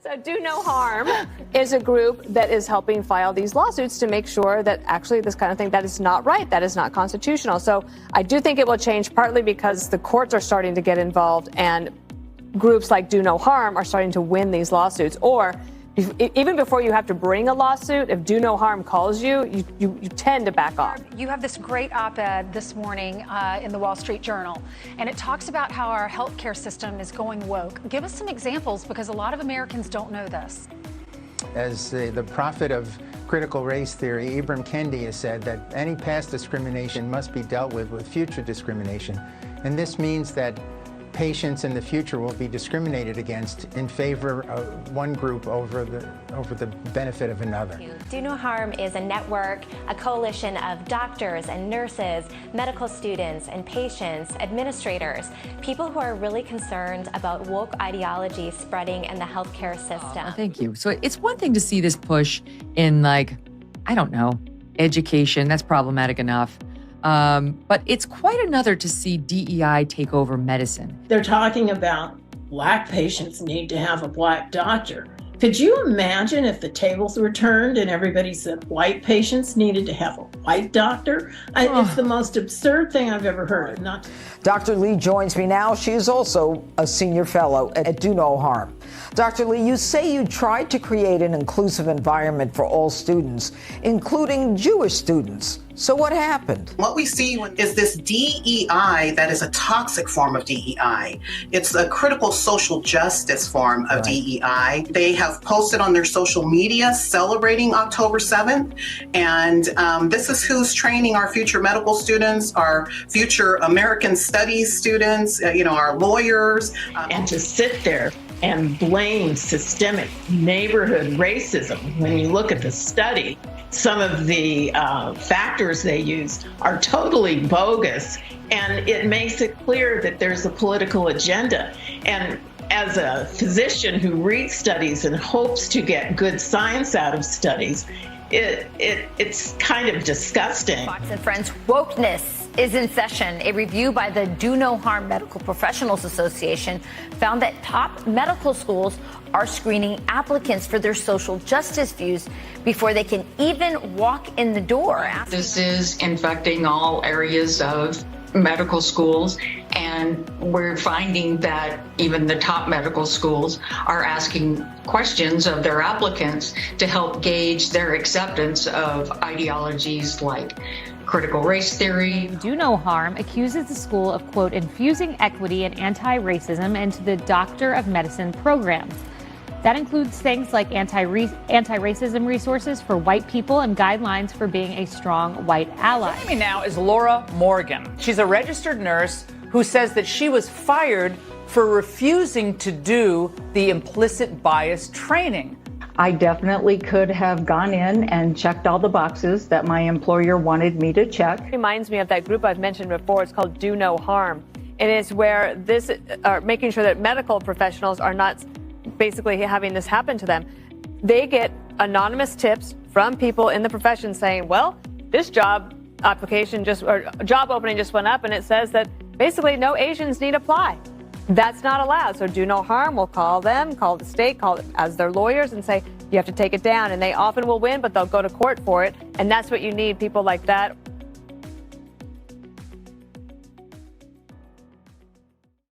So Do No Harm is a group that is helping file these lawsuits to make sure that actually this kind of thing, that is not right, that is not constitutional. So I do think it will change, partly because the courts are starting to get involved and groups like Do No Harm are starting to win these lawsuits. Or even before you have to bring a lawsuit, if Do No Harm calls you, you tend to back off. You have this great op-ed this morning in the Wall Street Journal, and it talks about how our healthcare system is going woke. Give us some examples, because a lot of Americans don't know this. As the prophet of critical race theory, Ibram Kendi, has said that any past discrimination must be dealt with future discrimination. And this means that patients in the future will be discriminated against in favor of one group over the benefit of another. Do No Harm is a network, a coalition of doctors and nurses, medical students and patients, administrators, people who are really concerned about woke ideology spreading in the healthcare system. Thank you. So it's one thing to see this push in, like, I don't know, education. That's problematic enough. But it's quite another to see DEI take over medicine. They're talking about Black patients need to have a Black doctor. Could you imagine if the tables were turned and everybody said white patients needed to have a white doctor? It's the most absurd thing I've ever heard. Dr. Lee joins me now. She is also a senior fellow at Do No Harm. Dr. Lee, you say you tried to create an inclusive environment for all students, including Jewish students. So what happened? What we see is this DEI that is a toxic form of DEI. It's a critical social justice form of DEI. They have posted on their social media celebrating October 7th. And this is who's training our future medical students, our future American studies students, our lawyers. And to sit there and blame systemic neighborhood racism, when you look at the study, some of the factors they use are totally bogus, and it makes it clear that there's a political agenda. And as a physician who reads studies and hopes to get good science out of studies, it's kind of disgusting. Fox and Friends, wokeness is in session. A review by the Do No Harm Medical Professionals Association found that top medical schools are screening applicants for their social justice views before they can even walk in the door. This is infecting all areas of medical schools, and we're finding that even the top medical schools are asking questions of their applicants to help gauge their acceptance of ideologies like critical race theory. Do No Harm accuses the school of, quote, infusing equity and anti-racism into the Doctor of Medicine programs. That includes things like anti-racism resources for white people and guidelines for being a strong white ally. Joining me now is Laura Morgan. She's a registered nurse who says that she was fired for refusing to do the implicit bias training. I definitely could have gone in and checked all the boxes that my employer wanted me to check. It reminds me of that group I've mentioned before. It's called Do No Harm. And it's where this are making sure that medical professionals are not basically having this happen to them. They get anonymous tips from people in the profession saying, well, this job application job opening just went up and it says that basically no Asians need apply. That's not allowed. So Do No Harm will call them, call the state, call it as their lawyers and say, you have to take it down. And they often will win, but they'll go to court for it. And that's what you need, people like that